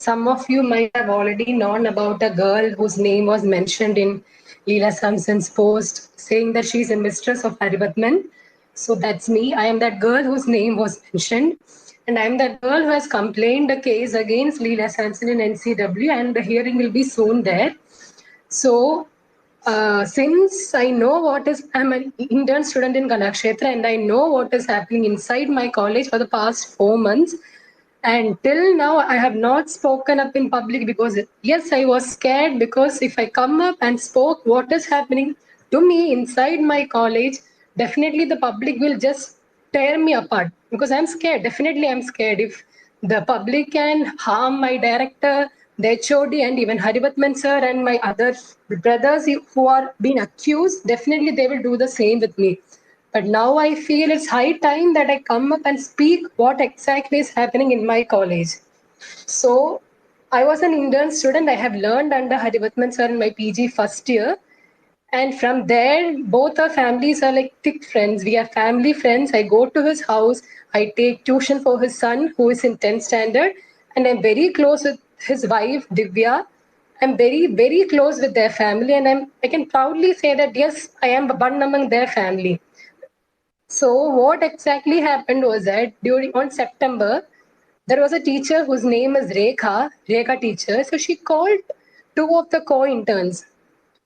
Some of you might have already known about a girl whose name was mentioned in Leela Samson's post saying that she's a mistress of Haribatman. So that's me. I am that girl whose name was mentioned. And I'm that girl who has complained a case against Leela Samson in NCW, and the hearing will be soon there. So, since I know I'm an intern student in Kalakshetra and I know what is happening inside my college for the past 4 months, and till now, I have not spoken up in public because, yes, I was scared because if I come up and spoke what is happening to me inside my college, definitely the public will just tear me apart because I'm scared. Definitely, I'm scared. If the public can harm my director, the HOD, and even Haribatman sir and my other brothers who are being accused, definitely they will do the same with me. But now I feel it's high time that I come up and speak what exactly is happening in my college. So I was an intern student. I have learned under Harivatman sir in my PG first year. And from there, both our families are like thick friends. We are family friends. I go to his house. I take tuition for his son, who is in 10th standard. And I'm very close with his wife, Divya. I'm very, very close with their family. And I can proudly say that, yes, I am one among their family. So what exactly happened was that during on September, there was a teacher whose name is Rekha teacher. So she called two of the co-interns.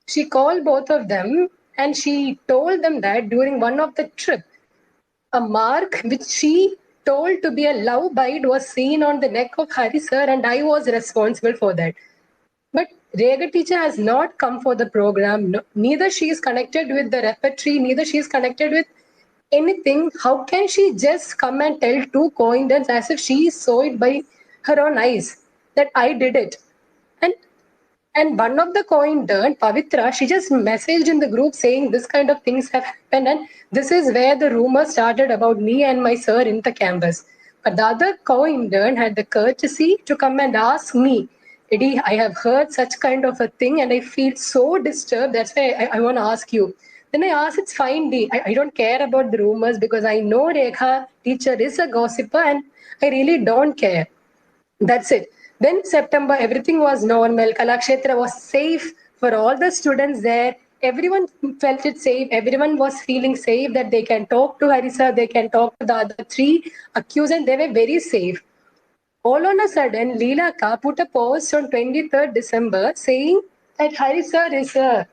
She called both of them and she told them that during one of the trip, a mark which she told to be a love bite was seen on the neck of Hari sir, and I was responsible for that. But Rega teacher has not come for the program. No, neither she is connected with the repertory, neither she is connected with anything. How can she just come and tell two co-interns as if she saw it by her own eyes that I did it? And and one of the co-intern, Pavitra, she just messaged in the group saying this kind of things have happened, and this is where the rumor started about me and my sir in the campus. But the other co-intern had the courtesy to come and ask me, Eddie, I have heard such kind of a thing and I feel so disturbed. That's why I want to ask you. Then I asked, it's fine, D. I don't care about the rumors because I know Rekha teacher is a gossiper and I really don't care. That's it. Then September, everything was normal. Kalakshetra was safe for all the students there. Everyone felt it safe. Everyone was feeling safe that they can talk to Harisa, they can talk to the other three accused, and they were very safe. All on a sudden, Leela Ka put a post on 23rd December saying that Harisa is a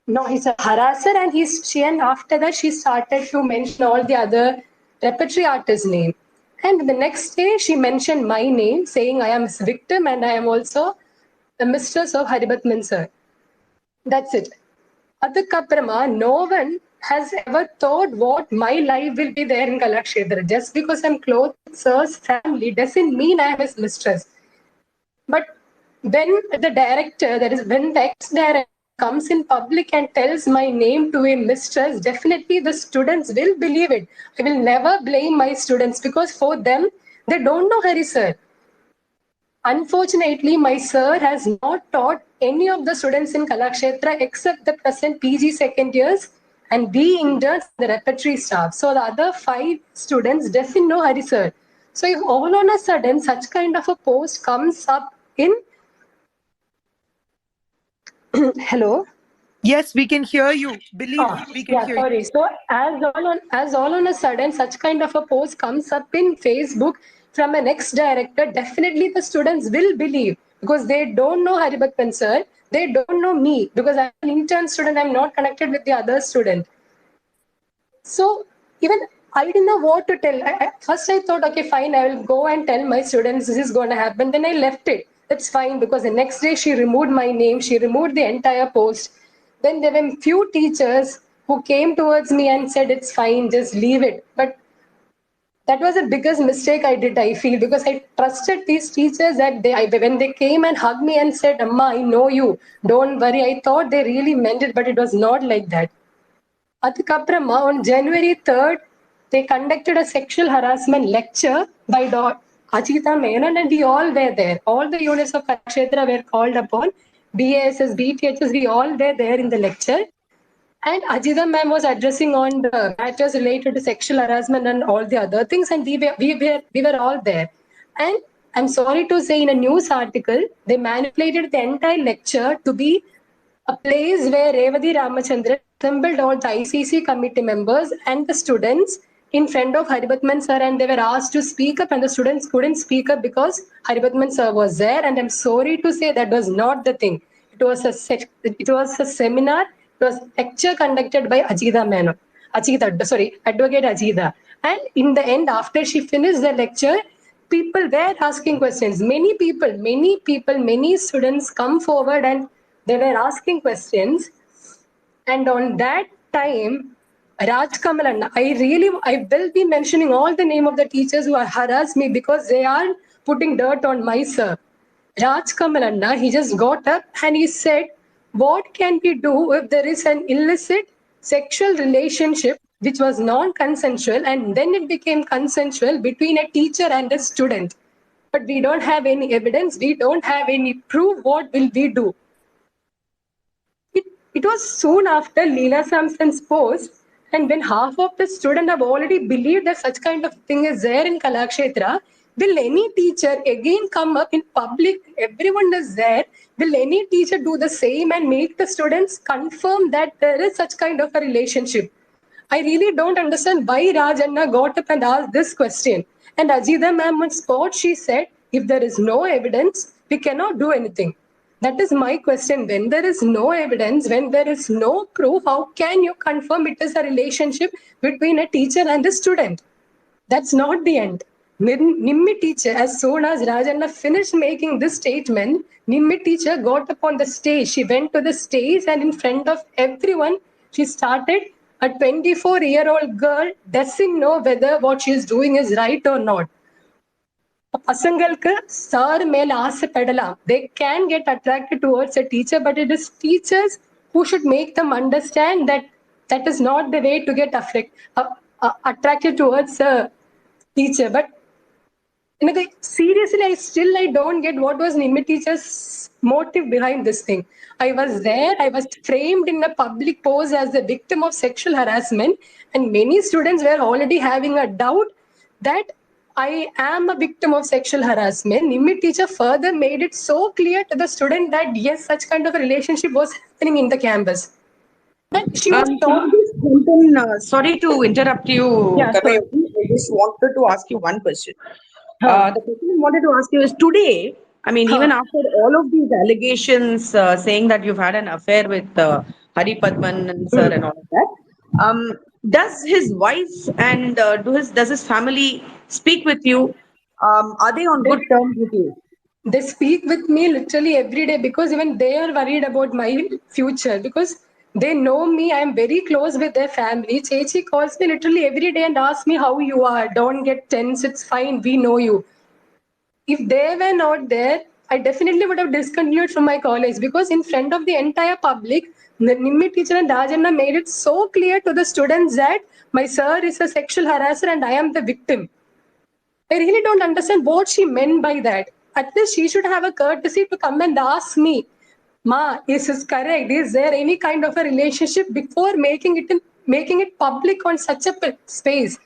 no, he's a harasser, and and after that she started to mention all the other repertory artists' name. And the next day she mentioned my name, saying I am his victim and I am also the mistress of Haribatman sir. That's it. Adakaprama, no one has ever thought what my life will be there in Kalakshetra. Just because I'm close with sir's family doesn't mean I am his mistress. But when the director, that is, when the ex-director comes in public and tells my name to a mistress, definitely the students will believe it. I will never blame my students because for them, they don't know Hari sir. Unfortunately, my sir has not taught any of the students in Kalakshetra except the present PG second years and the interns, the repertory staff. So the other five students doesn't know Hari sir. So if all on a sudden such kind of a post comes up in hello. Yes, we can hear you. Believe we can Yeah, hear you. sorry. So as all on a sudden such kind of a post comes up in Facebook from an ex-director, definitely the students will believe because they don't know Haribaktan sir. They don't know me because I'm an intern student. I'm not connected with the other student. So even I didn't know what to tell. First, I thought, okay, fine, I will go and tell my students this is going to happen. Then I left it. That's fine because the next day she removed my name. She removed the entire post. Then there were few teachers who came towards me and said, it's fine, just leave it. But that was the biggest mistake I did, I feel, because I trusted these teachers that when they came and hugged me and said, Amma, I know you, don't worry. I thought they really meant it, but it was not like that. அதுக்கப்புறமா on January 3rd, they conducted a sexual harassment lecture by Ajita Menon, and we all were there. All the units of Kalakshetra were called upon. BASS, BTHS, we all were there in the lecture. And Ajita ma'am was addressing on the matters related to sexual harassment and all the other things, and we were all there. And I'm sorry to say, in a news article, they manipulated the entire lecture to be a place where Revati Ramachandran assembled all the ICC committee members and the students in front of Haribatman sir, and they were asked to speak up, and the students couldn't speak up because Haribatman sir was there. And I'm sorry to say that was not the thing. It was a seminar. It was lecture conducted by Advocate Ajita. And in the end, after she finished the lecture, people were asking questions. Many students come forward and they were asking questions. And on that time, Raj Kamalanna, I will be mentioning all the name of the teachers who are harassed me because they are putting dirt on my sir. Raj Kamalanna, he just got up and he said, what can we do if there is an illicit sexual relationship which was non-consensual and then it became consensual between a teacher and a student? But we don't have any evidence, we don't have any proof. What will we do? It was soon after Leela Samson's post, and when half of the students have already believed that such kind of thing is there in Kalakshetra, will any teacher again come up in public? Everyone is there. Will any teacher do the same and make the students confirm that there is such kind of a relationship? I really don't understand why Raj Anna got up and asked this question. And Ajita ma'am on spot, she said, if there is no evidence, we cannot do anything. That is my question. When there is no evidence, when there is no proof, how can you confirm it is a relationship between a teacher and a student? That's not the end. Nimmi teacher, as soon as Rajanna finished making this statement, Nimmi teacher got up on the stage. She went to the stage and in front of everyone, she started. A 24-year-old girl doesn't know whether what she is doing is right or not. பசங்களுக்கு sir மேல ஆசைப்படலாம். They can get attracted towards a teacher, but it is teachers who should make them understand that that is not the way to get attracted towards a teacher. But seriously, I don't get what was Nimmi teacher's motive behind this thing. I was there, I was framed in a public pose as the victim of sexual harassment, and many students were already having a doubt that I am a victim of sexual harassment. Nimmi teacher further made it so clear to the student that yes, such kind of a relationship was happening in the campus. But she was told. Sorry to interrupt you, Yeah, Kamay. sure. I just wanted to ask you one question. Huh. The question I wanted to ask you is today, I mean, even after all of these allegations saying that you've had an affair with Hari Padman sir and all of that, does his wife and does his family speak with you? Are they on good terms with you? They speak with me literally every day because even they are worried about my future because they know me. I am very close with their family. Chechi calls me literally every day and asks me how you are. Don't get tense. It's fine. We know you. If they were not there, I definitely would have discontinued from my college because in front of the entire public, the Nimmi teacher and Rajanna made it so clear to the students that my sir is a sexual harasser and I am the victim. I really don't understand what she meant by that. At least she should have a courtesy to come and ask me, Ma, is this correct? Is there any kind of a relationship before making it public on such a space?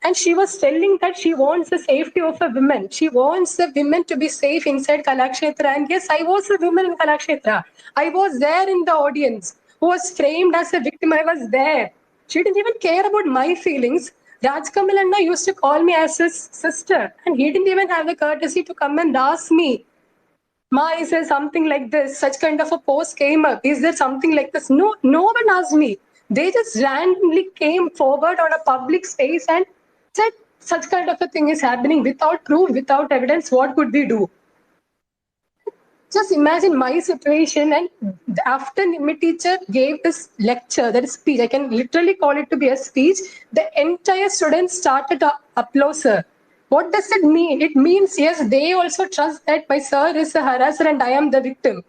And she was telling that she wants the safety of a woman. She wants the women to be safe inside Kalakshetra. And yes, I was a woman in Kalakshetra. I was there in the audience who was framed as a victim. I was there. She didn't even care about my feelings. Raj Kamalanna used to call me as his sister. And he didn't even have the courtesy to come and ask me, Ma, is there something like this? Such kind of a post came up. Is there something like this? No, no one asked me. They just randomly came forward on a public space and said such kind of a thing is happening without proof, without evidence. What could we do? Just imagine my situation. And after my teacher gave this lecture, that is speech, I can literally call it to be a speech, the entire students started to applause her. What does it mean? It means, yes, they also trust that my sir is a harasser and I am the victim.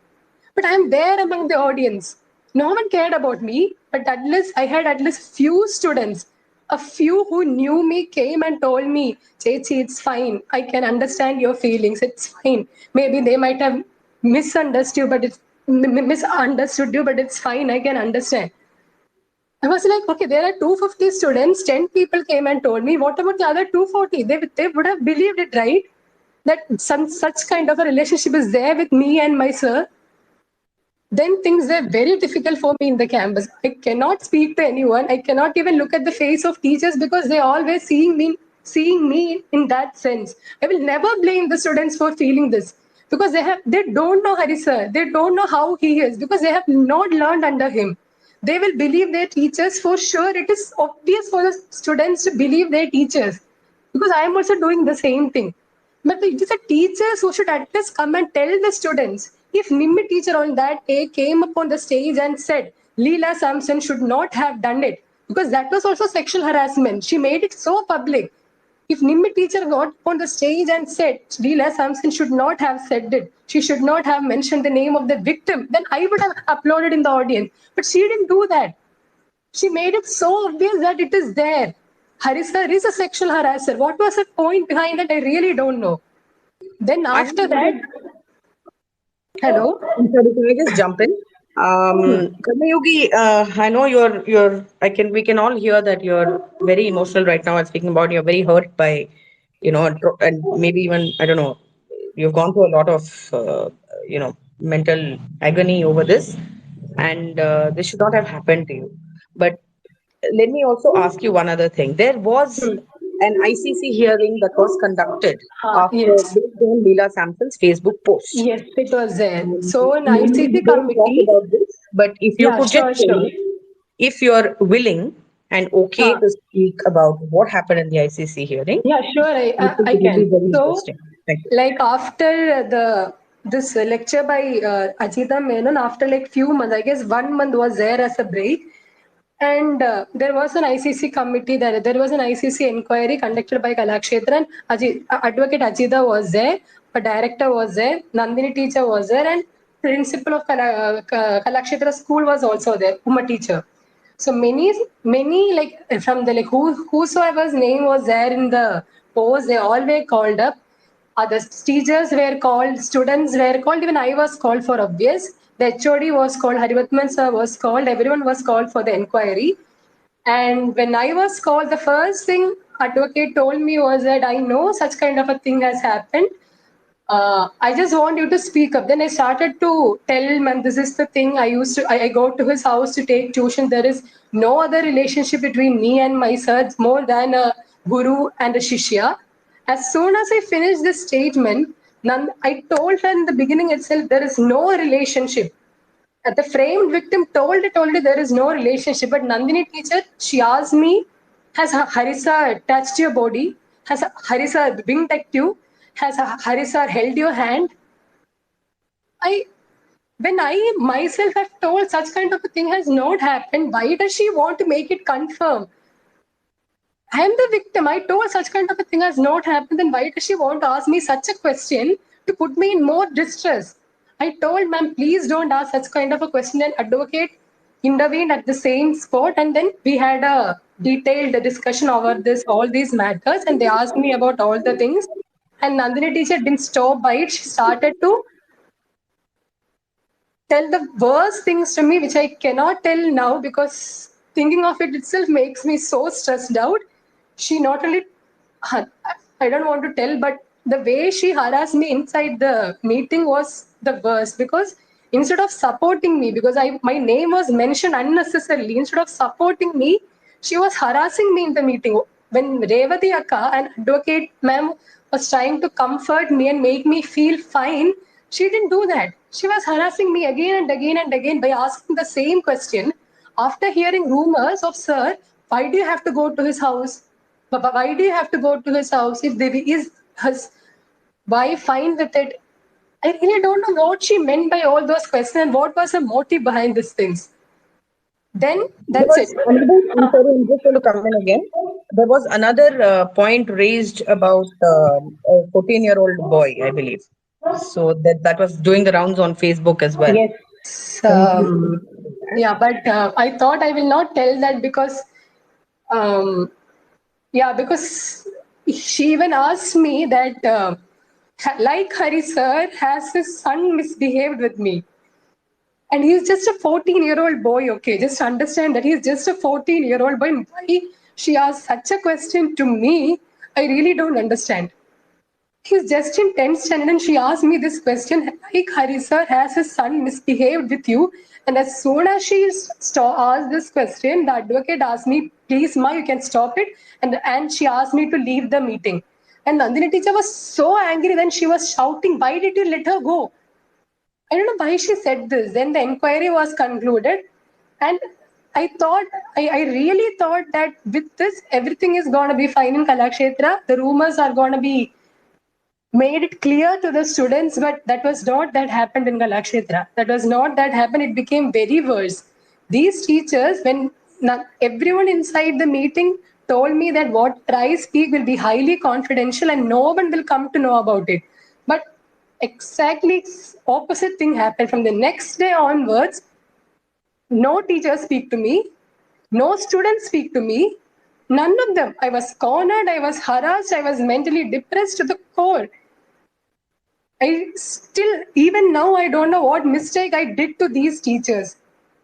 But I am there among the audience. No one cared about me, but at least I had at least few students. A few who knew me came and told me, Chechi, it's fine. I can understand your feelings. It's fine. Maybe they might have misunderstood you, but it's fine. I can understand. I was like, okay, there are 250 students, 10 people came and told me, what about the other 240? They would have believed it, right? that some such kind of a relationship is there with me and my sir, then things were very difficult for me in the campus. I cannot speak to anyone. I cannot even look at the face of teachers because they always seeing me in that sense. I will never blame the students for feeling this because they don't know Hari sir. They don't know how he is because they have not learned under him. They will believe their teachers for sure. It is obvious for the students to believe their teachers because I am also doing the same thing. But it is the teachers who should at least come and tell the students. If Nimmi teacher on that day came up on the stage and said, Leela Samson should not have done it, because that was also sexual harassment. She made it so public. If Nimmi teacher got up on the stage and said, Leela Samson should not have said it, she should not have mentioned the name of the victim, then I would have uploaded in the audience. But she didn't do that. She made it so obvious that it is there. Harissa is a sexual harasser. What was the point behind it? I really don't know. Then I have after that, another. hello? I'm sorry, can I just jump in? Karmayugi, I know we can all hear that you're very emotional right now and speaking about you're very hurt by, and maybe even, I don't know, you've gone through a lot of, mental agony over this, and this should not have happened to you. But let me also ask you one other thing. There was Hmm. an ICC hearing that was conducted after Yes, based on Leela Sampson's Facebook post. yes, it was there. So an Normally we ICC don't talk committee, about this, but if you yeah, could just sure, tell sure. me if you're willing and okay Huh. to speak about what happened in the ICC hearing, Yeah, sure, I think I it will be can. very So, interesting. Thank you. like after the this lecture by Ajita Menon, after like few months, I guess 1 month was there as a break, and there was an ICC committee there. There was an ICC inquiry conducted by Kalakshetra, and Advocate Ajita was there, a director was there, Nandini teacher was there, and principal of Kalakshetra school was also there, Uma teacher. So many like from the like whosoever's name was there in the post, they all were called up. Other teachers were called, students were called, even I was called for obvious. The HOD was called, Harivatman sir was called, everyone was called for the inquiry. And when I was called, the first thing advocate told me was that I know such kind of a thing has happened. I just want you to speak up. Then I started to tell him, and this is the thing. I go to his house to take tuition. There is no other relationship between me and my sir. It's more than a guru and a shishya. As soon as I finished this statement, I told her in the beginning itself, there is no relationship. The framed victim told it already there is no relationship. But Nandini teacher, she asked me, has Harisa touched your body? Has Harisa winged at you? Has Harisa held your hand? I when I myself have told such kind of a thing has not happened, why does she want to make it confirm? I am the victim. I told such kind of a thing has not happened. Then why does she want to ask me such a question to put me in more distress? I told ma'am, please don't ask such kind of a question. And advocate intervened at the same spot, and then we had a detailed discussion over this all these matters. And they asked me about all the things. And Nandini teacher didn't stop by it. She started to tell the worst things to me, which I cannot tell now because thinking of it itself makes me so stressed out. She not only, I don't want to tell, but the way she harassed me inside the meeting was the worst because instead of supporting me, because my name was mentioned unnecessarily, instead of supporting me, she was harassing me in the meeting. When Revati Akka, an advocate ma'am, was trying to comfort me and make me feel fine, she didn't do that. She was harassing me again and again and again by asking the same question. After hearing rumors of sir, why do you have to go to his house? Why do you have to go to his house if there is his wife fine with it? I really don't know what she meant by all those questions and what was the motive behind these things. Then There that's it. was another, I'm sorry, I'm just going to come in again. There was another point raised about a 14-year-old boy, I believe. So that was doing the rounds on Facebook as well. Yes. Can you please Yeah, but I thought I will not tell that because, um, yeah, because she even asked me that, like Hari sir, has his son misbehaved with me? And he's just a 14-year-old boy, okay? Just understand that he's just a 14-year-old boy. And why she asked such a question to me, I really don't understand. He's just in 10th standard and she asked me this question, like, Hari sir, has his son misbehaved with you? And as soon as she asked this question, the advocate asked me, please ma, you can stop it. And she asked me to leave the meeting. And Nandini teacher was so angry when she was shouting, why did you let her go? I don't know why she said this. Then the inquiry was concluded, and I really thought that with this, everything is going to be fine in Kalakshetra. The rumors are going to be made it clear to the students, but that was not that happened in Kalakshetra. That was not that happened. It became very worse. These teachers, when everyone inside the meeting told me that what I speak will be highly confidential and no one will come to know about it. But exactly opposite thing happened. From the next day onwards, no teachers speak to me, no students speak to me, none of them. I was cornered, I was harassed, I was mentally depressed to the core. I still, even now, I don't know what mistake I did to these teachers.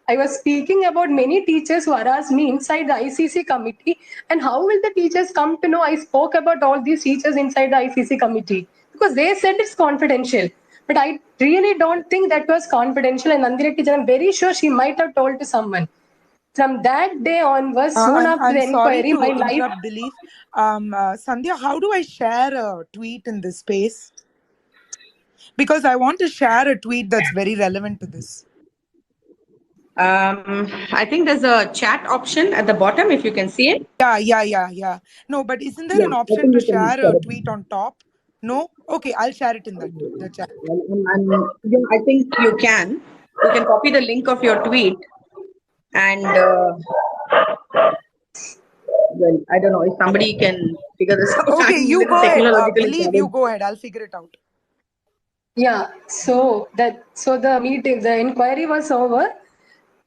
I was speaking about many teachers who harassed me inside the ICC committee. And how will the teachers come to know I spoke about all these teachers inside the ICC committee? Because they said it's confidential. But I really don't think that was confidential. And Nandini teacher, I'm very sure she might have told to someone. From that day onwards, soon after I'm the sorry inquiry, my to life. interrupt, Belief. Sandhya, how do I share a tweet in this space? Because I want to share a tweet that's very relevant to this. I think there's a chat option at the bottom if you can see it. Yeah. No, but isn't there Yeah, an I option think to you can share share a it. tweet on top? No? Okay, I'll share it in the chat. Yeah, I think you can. You can copy the link of your tweet and well, I don't know if somebody can figure this out. Okay, I'm you little go ahead. technologically Believe, you challenged. go ahead. I'll figure it out. Yeah, so the meeting, the inquiry was over,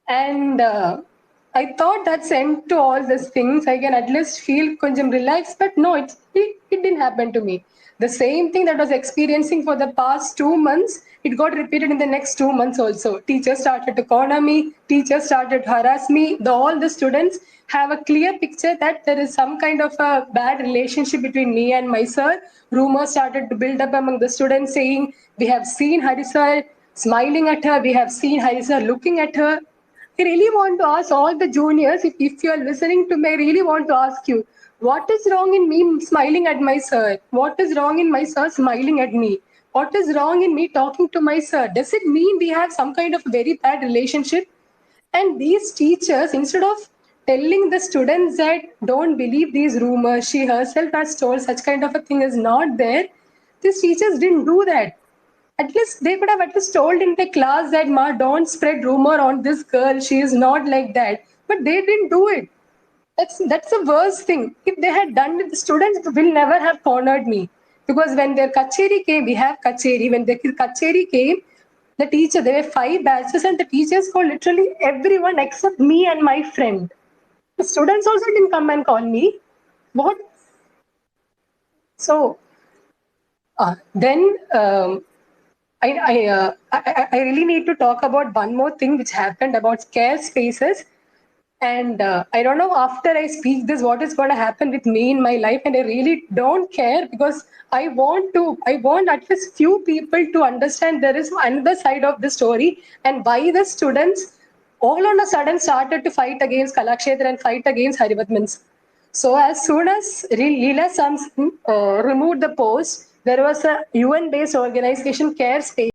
and I thought that's end to all these things. I can at least feel konjam relaxed, but no, it didn't happen to me. The same thing that I was experiencing for the past 2 months, it got repeated in the next 2 months also. Teachers started to corner me, teachers started to harass me. All the students have a clear picture that there is some kind of a bad relationship between me and my sir. Rumors started to build up among the students saying, we have seen Hari sir smiling at her, we have seen Hari sir looking at her. I really want to ask all the juniors, if you are listening to me, I really want to ask you, what is wrong in me smiling at my sir? What is wrong in my sir smiling at me? What is wrong in me talking to my sir? Does it mean we have some kind of very bad relationship? And these teachers, instead of telling the students that don't believe these rumors, she herself has told such kind of a thing is not there, these teachers didn't do that. At least they could have at least told in the class that Ma, don't spread rumor on this girl. She is not like that. But they didn't do it. That's the worst thing. If they had done it, the students will never have cornered me. Because when their kacheri came, we have kacheri. When the kacheri came, the teacher, there were 5 batches, and the teachers called literally everyone except me and my friend. The students also didn't come and call me. What? So then I really need to talk about one more thing which happened about scare spaces. And I don't know after I speak this, what is going to happen with me in my life. And I really don't care because I want at least few people to understand there is another side of the story and why the students all on a sudden started to fight against Kalakshetra and fight against Harivatmans. So as soon as Leela Samson removed the post, there was a UN-based organization, Care Space.